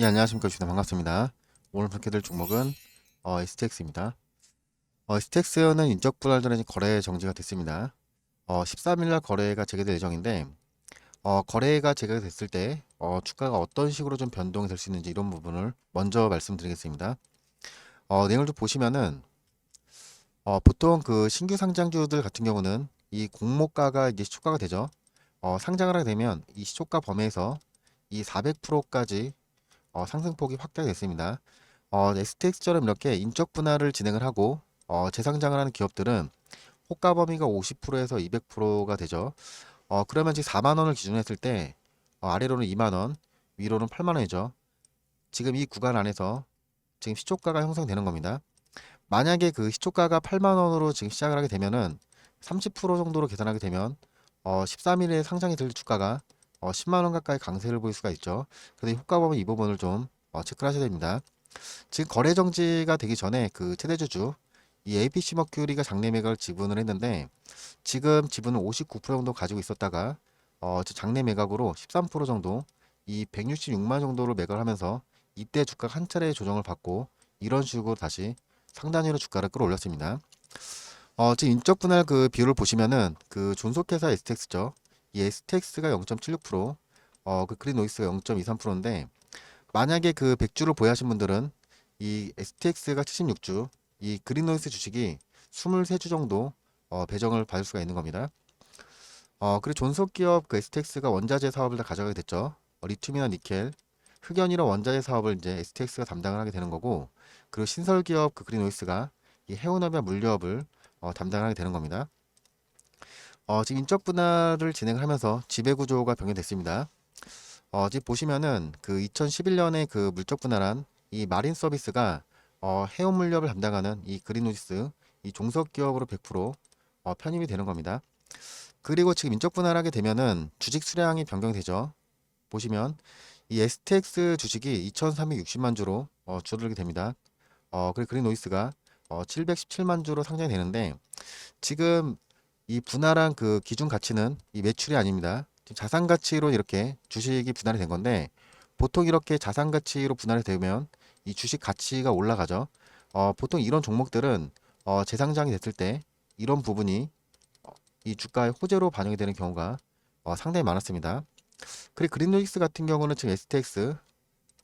예, 안녕하십니까. 주님 반갑습니다. 오늘 밝혀드릴 종목은 STX입니다. STX는 인적 분할 전에 거래 정지가 됐습니다. 13일날 거래가 재개될 예정인데 거래가 재개됐을 때 주가가 어떤 식으로 좀 변동이 될 수 있는지 이런 부분을 먼저 말씀드리겠습니다. 내용을 좀 보시면은 보통 그 신규 상장주들 같은 경우는 이 공모가가 이제 시초가가 되죠. 상장을 하게 되면 이 시초가 범위에서 이 400%까지 상승폭이 확대가 됐습니다. STX처럼 이렇게 인적 분할을 진행을 하고 재상장을 하는 기업들은 호가 범위가 50%에서 200%가 되죠. 그러면 지금 4만 원을 기준으로 했을 때 아래로는 2만 원, 위로는 8만 원이죠. 지금 이 구간 안에서 지금 시초가가 형성되는 겁니다. 만약에 그 시초가가 8만 원으로 지금 시작을 하게 되면은 30% 정도로 계산하게 되면 13일에 상장이 될 주가가 10만 원 가까이 강세를 보일 수가 있죠. 그래서 이 호가 범위 이 부분을 좀 체크를 하셔야 됩니다. 지금 거래 정지가 되기 전에 그 최대주주 이 APC 머큐리가 장내 매각을 지분을 했는데 지금 지분을 59% 정도 가지고 있었다가 장내 매각으로 13% 정도 이 166만 정도를 매각을 하면서 이때 주가가 한 차례 조정을 받고 이런 식으로 다시 상단위로 주가를 끌어올렸습니다. 지금 인적 분할 그 비율을 보시면은 그 존속회사 STX죠. 이 STX가 0.76%, 그 그린노이스가 0.23%인데 만약에 그 100주를 보유하신 분들은 이 STX가 76주, 이 그린노이스 주식이 23주 정도 배정을 받을 수가 있는 겁니다. 그리고 존속기업 그 STX가 원자재 사업을 다 가져가게 됐죠. 리튬이나 니켈, 흑연이나 원자재 사업을 이제 STX가 담당을 하게 되는 거고, 그리고 신설기업 그 그린노이스가 이 해운업이나 물류업을 담당을 하게 되는 겁니다. 지금 인적 분할을 진행을 하면서 지배구조가 변경됐습니다. 지금 보시면은 그 2011년에 그 물적 분할한 이 마린 서비스가 해운 물류업을 담당하는 이 그린노이스 이 종속 기업으로 100% 편입이 되는 겁니다. 그리고 지금 인적 분할하게 되면은 주식 수량이 변경되죠. 보시면 이 STX 주식이 2,360만 주로 줄어들게 됩니다. 그리고 그린노이스가 717만 주로 상장이 되는데 지금 이 분할한 그 기준 가치는 이 매출이 아닙니다. 지금 자산 가치로 이렇게 주식이 분할이 된 건데 보통 이렇게 자산 가치로 분할이 되면 이 주식 가치가 올라가죠. 보통 이런 종목들은 재상장이 됐을 때 이런 부분이 이 주가의 호재로 반영이 되는 경우가 상당히 많았습니다. 그리고 그린로직스 같은 경우는 지금 STX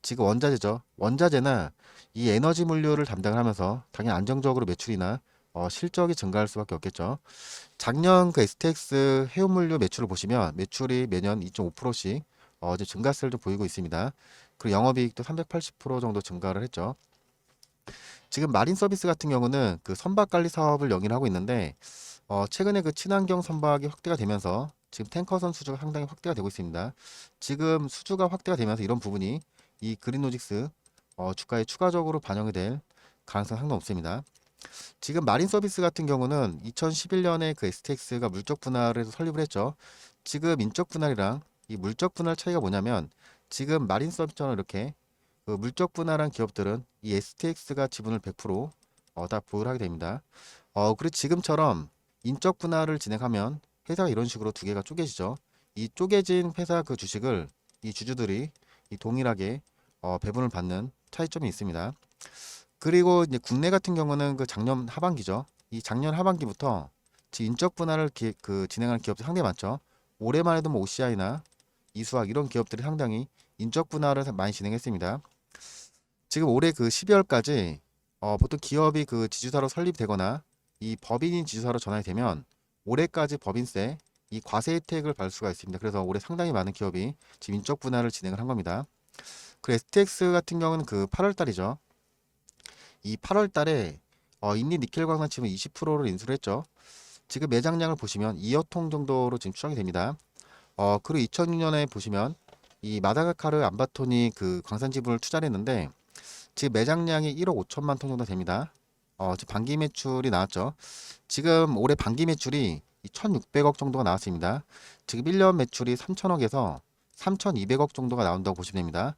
지금 원자재죠. 원자재나 이 에너지 물류를 담당을 하면서 당연히 안정적으로 매출이나 실적이 증가할 수밖에 없겠죠. 작년 그 STX 해운물류 매출을 보시면 매출이 매년 2.5%씩 이제 증가세를 좀 보이고 있습니다. 그리고 영업이익도 380% 정도 증가를 했죠. 지금 마린 서비스 같은 경우는 그 선박 관리 사업을 영위하고 있는데 최근에 그 친환경 선박이 확대가 되면서 지금 탱커선 수주가 상당히 확대가 되고 있습니다. 지금 수주가 확대가 되면서 이런 부분이 이 그린로직스 주가에 추가적으로 반영이 될 가능성이 상당히 높습니다. 지금 마린 서비스 같은 경우는 2011년에 그 STX가 물적 분할을 해서 설립을 했죠. 지금 인적 분할이랑 이 물적 분할 차이가 뭐냐면 지금 마린 서비스처럼 이렇게 그 물적 분할한 기업들은 이 STX가 지분을 100%다 보유를 하게 됩니다. 그리고 지금처럼 인적 분할을 진행하면 회사가 이런 식으로 두 개가 쪼개지죠. 이 쪼개진 회사 그 주식을 이 주주들이 이 동일하게 배분을 받는 차이점이 있습니다. 그리고 이제 국내 같은 경우는 그 작년 하반기죠. 이 작년 하반기부터 지금 인적 분할을 그 진행하는 기업들이 상당히 많죠. 올해만 해도 뭐 OCI나 이수학 이런 기업들이 상당히 인적 분할을 많이 진행했습니다. 지금 올해 그 12월까지 보통 기업이 그 지주사로 설립되거나 이 법인인 지주사로 전환이 되면 올해까지 법인세 이 과세 혜택을 받을 수가 있습니다. 그래서 올해 상당히 많은 기업이 지금 인적 분할을 진행을 한 겁니다. 그리고 STX 같은 경우는 그 8월 달이죠. 이 8월 달에 인리 니켈 광산 지분 20%를 인수를 했죠. 지금 매장량을 보시면 2여 통 정도로 지금 추정이 됩니다. 그리고 2006년에 보시면 이 마다가카르 암바톤이 그 광산 지분을 투자를 했는데 지금 매장량이 1억 5천만 톤 정도 됩니다. 지금 반기 매출이 나왔죠. 지금 올해 반기 매출이 1,600억 정도가 나왔습니다. 지금 1년 매출이 3천억에서 3,200억 정도가 나온다고 보시면 됩니다.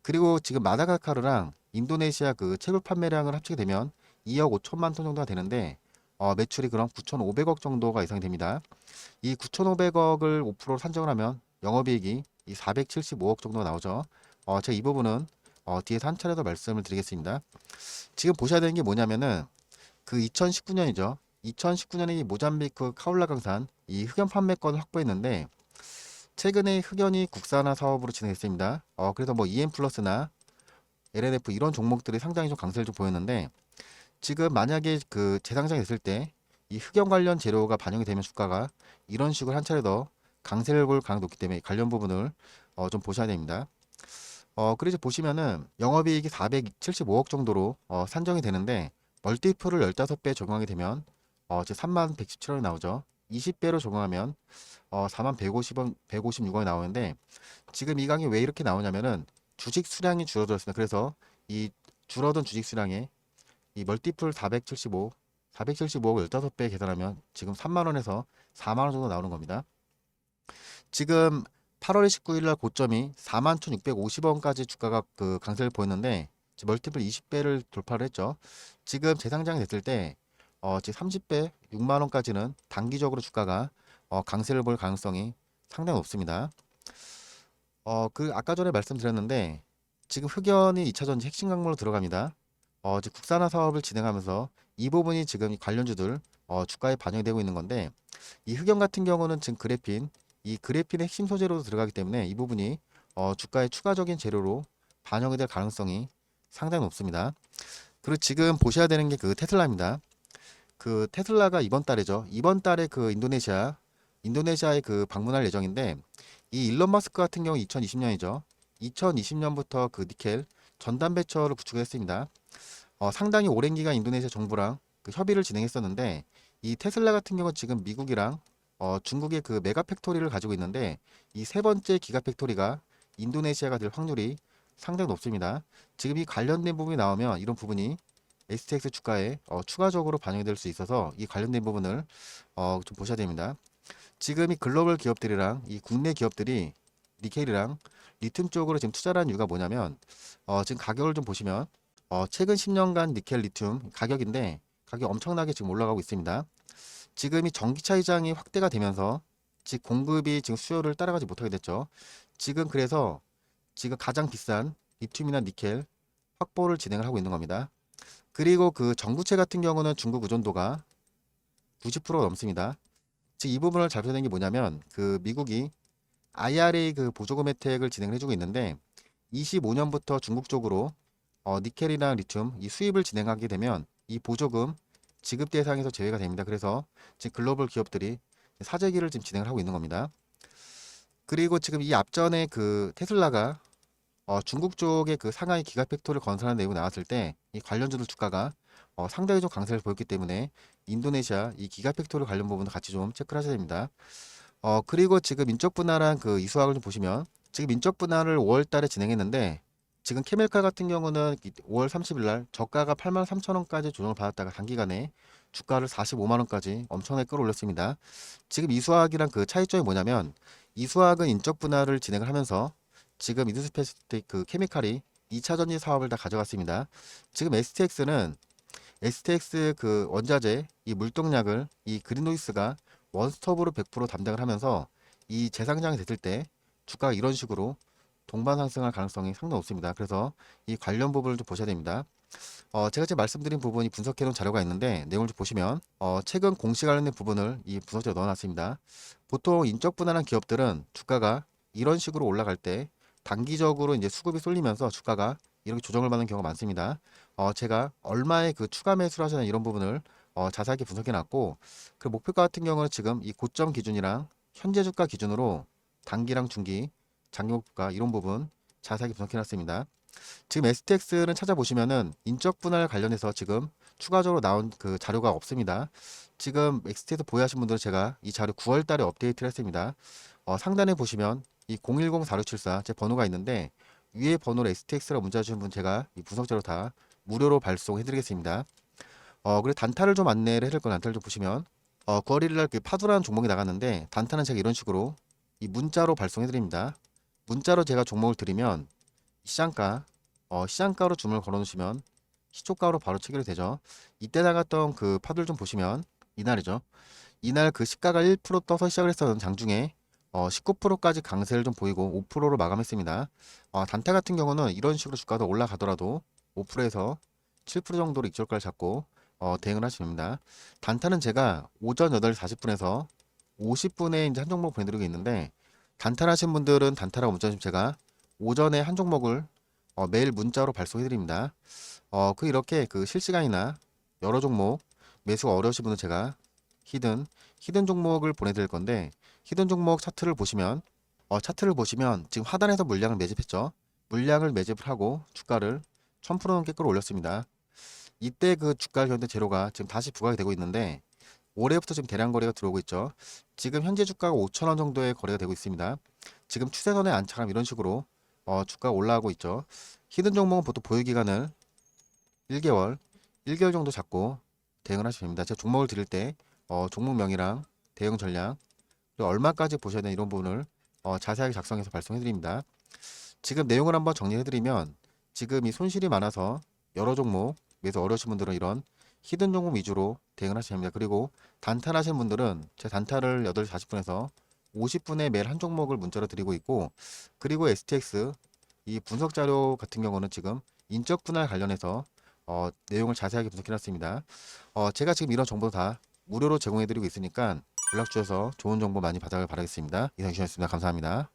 그리고 지금 마다가스카르랑 인도네시아 그 채굴 판매량을 합치게 되면 2억 5천만 톤 정도가 되는데 매출이 그럼 9,500억 정도가 예상이 됩니다. 이 9,500억을 5%로 산정을 하면 영업이익이 이 475억 정도가 나오죠. 제가 이 부분은 뒤에서 한 차례 더 말씀을 드리겠습니다. 지금 보셔야 되는 게 뭐냐면은 그 2019년이죠. 2019년에 이 모잠비크 카올라 강산 이 흑연 판매권을 확보했는데 최근에 흑연이 국산화 사업으로 진행했습니다. 그래서 뭐 EM 플러스나 LNF 이런 종목들이 상당히 좀 강세를 좀 보였는데 지금 만약에 그 재상장이 됐을 때 이 흑연 관련 재료가 반영이 되면 주가가 이런 식으로 한 차례 더 강세를 볼 가능성이 높기 때문에 관련 부분을 좀 보셔야 됩니다. 그래서 보시면은 영업이익이 475억 정도로 산정이 되는데 멀티플을 15배 적용하게 되면 즉 3만 117원이 나오죠. 20배로 적용하면 4만 150원, 156원이 나오는데 지금 이 강이 왜 이렇게 나오냐면은 주식 수량이 줄어들었습니다. 그래서 이 줄어든 주식 수량에 이 멀티플 475억을 15배 계산하면 지금 3만 원에서 4만 원 정도 나오는 겁니다. 지금 8월 29일 날 고점이 41,650원까지 주가가 그 강세를 보였는데 멀티플 20배를 돌파를 했죠. 지금 재상장이 됐을 때 지금 30배 6만 원까지는 단기적으로 주가가 강세를 볼 가능성이 상당히 높습니다. 그 아까 전에 말씀드렸는데 지금 흑연이 2차 전지 핵심 강물로 들어갑니다. 즉 국산화 사업을 진행하면서 이 부분이 지금 이 관련주들 주가에 반영이 되고 있는 건데 이 흑연 같은 경우는 지금 그래핀 이 그래핀의 핵심 소재로 들어가기 때문에 이 부분이 주가의 추가적인 재료로 반영이 될 가능성이 상당히 높습니다. 그리고 지금 보셔야 되는 게 그 테슬라입니다. 그 테슬라가 이번 달에죠. 이번 달에 그 인도네시아에 그 방문할 예정인데 이 일론 머스크 같은 경우 2020년이죠. 2020년부터 그 니켈 전담 배처를 구축했습니다. 상당히 오랜 기간 인도네시아 정부랑 그 협의를 진행했었는데 이 테슬라 같은 경우 지금 미국이랑 중국의 그 메가 팩토리를 가지고 있는데 이 세 번째 기가 팩토리가 인도네시아가 될 확률이 상당히 높습니다. 지금 이 관련된 부분이 나오면 이런 부분이 STX 주가에 추가적으로 반영이 될 수 있어서 이 관련된 부분을 좀 보셔야 됩니다. 지금 이 글로벌 기업들이랑 이 국내 기업들이 니켈이랑 리튬 쪽으로 지금 투자를 한 이유가 뭐냐면 지금 가격을 좀 보시면 최근 10년간 니켈 리튬 가격인데 가격이 엄청나게 지금 올라가고 있습니다. 지금 이 전기차 시장이 확대가 되면서 즉 공급이 지금 수요를 따라가지 못하게 됐죠. 지금 그래서 지금 가장 비싼 리튬이나 니켈 확보를 진행을 하고 있는 겁니다. 그리고 그 전구체 같은 경우는 중국 의존도가 90%가 넘습니다. 즉 이 부분을 잘 보셔야 되는 게 뭐냐면 그 미국이 IRA 그 보조금 혜택을 진행을 해주고 있는데 25년부터 중국 쪽으로 니켈이나 리튬 이 수입을 진행하게 되면 이 보조금 지급 대상에서 제외가 됩니다. 그래서 지금 글로벌 기업들이 사재기를 지금 진행을 하고 있는 겁니다. 그리고 지금 이 앞전에 그 테슬라가 중국 쪽에 그 상하이 기가팩토리를 건설하는 내용이 나왔을 때 이 관련주들 주가가 상당히 좀 강세를 보였기 때문에 인도네시아 이 기가팩토리 관련 부분도 같이 좀 체크를 하셔야 됩니다. 그리고 지금 인적 분할한 그 이수학을 좀 보시면 지금 인적 분할을 5월 달에 진행했는데 지금 케밀칼 같은 경우는 5월 30일 날 저가가 83,000원까지 조정을 받았다가 단기간에 주가를 45만원까지 엄청나게 끌어올렸습니다. 지금 이수학이랑 그 차이점이 뭐냐면 이수학은 인적 분할을 진행을 하면서 지금 인두스페시픽 그 케미칼이 2차 전지 사업을 다 가져갔습니다. 지금 STX는 STX 그 원자재 이 물동량을 이 그린노이스가 원스톱으로 100% 담당을 하면서 이 재상장이 됐을 때 주가가 이런 식으로 동반 상승할 가능성이 상당히 높습니다. 그래서 이 관련 부분을 좀 보셔야 됩니다. 제가 지금 말씀드린 부분이 분석해 놓은 자료가 있는데 내용을 좀 보시면 최근 공시 관련된 부분을 이 분석지에 넣어놨습니다. 보통 인적 분할한 기업들은 주가가 이런 식으로 올라갈 때 단기적으로 이제 수급이 쏠리면서 주가가 이렇게 조정을 받는 경우가 많습니다. 제가 얼마의 그 추가 매수를 하시는 이런 부분을 자세하게 분석해 놨고 그 목표가 같은 경우는 지금 이 고점 기준이랑 현재 주가 기준으로 단기랑 중기 장기 목표가 이런 부분 자세하게 분석해 놨습니다. 지금 STX는 찾아보시면은 인적 분할 관련해서 지금 추가적으로 나온 그 자료가 없습니다. 지금 STX 보유하신 분들은 제가 이 자료 9월 달에 업데이트를 했습니다. 상단에 보시면 이 010-4674 제 번호가 있는데 위에 번호로 STX라고 문자 주신 분 제가 이 분석 자료 다 무료로 발송해 드리겠습니다. 그리고 단타를 좀 안내를 해드릴 건 단타를 좀 보시면 9월 1일 날그 파도라는 종목이 나갔는데 단타는 제가 이런 식으로 이 문자로 발송해 드립니다. 문자로 제가 종목을 드리면 시장가 시장가로 주문을 걸어 놓으시면 시초가로 바로 체결이 되죠. 이때 나갔던 그 파도를 좀 보시면 이날이죠. 이날 그 시가가 1% 떠서 시작을 했었던 장중에 19%까지 강세를 좀 보이고 5%로 마감했습니다. 단타 같은 경우는 이런 식으로 주가가 올라가더라도 5%에서 7% 정도로 익절가를 잡고 대응을 하시면 됩니다. 단타는 제가 오전 8시 40분에서 50분에 이제 한 종목 보내드리고 있는데, 단타를 하신 분들은 단타라고 문자 주시면 제가 오전에 한 종목을 매일 문자로 발송해 드립니다. 이렇게 그 실시간이나 여러 종목 매수가 어려우신 분은 제가 히든 종목을 보내드릴 건데, 히든 종목 차트를 보시면 지금 하단에서 물량을 매집했죠. 물량을 매집을 하고 주가를 1000% 넘게 끌어올렸습니다. 이때 그 주가 견뎌 재료가 지금 다시 부각이 되고 있는데, 올해부터 지금 대량 거래가 들어오고 있죠. 지금 현재 주가가 5,000원 정도의 거래가 되고 있습니다. 지금 추세선에 안착하면 이런 식으로 주가가 올라가고 있죠. 히든 종목은 보통 보유 기간을 1개월, 1개월 정도 잡고 대응을 하시면 됩니다. 제가 종목을 드릴 때 종목명이랑 대응 전략, 그리고 얼마까지 보셔야 되는 이런 부분을 자세하게 작성해서 발송해 드립니다. 지금 내용을 한번 정리해 드리면, 지금 이 손실이 많아서 여러 종목 매수 어려우신 분들은 이런 히든 종목 위주로 대응을 하시면 됩니다. 그리고 단타를 하시는 분들은 제 단타를 8시 40분에서 50분에 매일 한 종목을 문자로 드리고 있고, 그리고 STX 이 분석 자료 같은 경우는 지금 인적 분할 관련해서 내용을 자세하게 분석해 놨습니다. 제가 지금 이런 정보 다 무료로 제공해 드리고 있으니까 연락 주셔서 좋은 정보 많이 받아가길 바라겠습니다. 이상 주셨습니다. 감사합니다.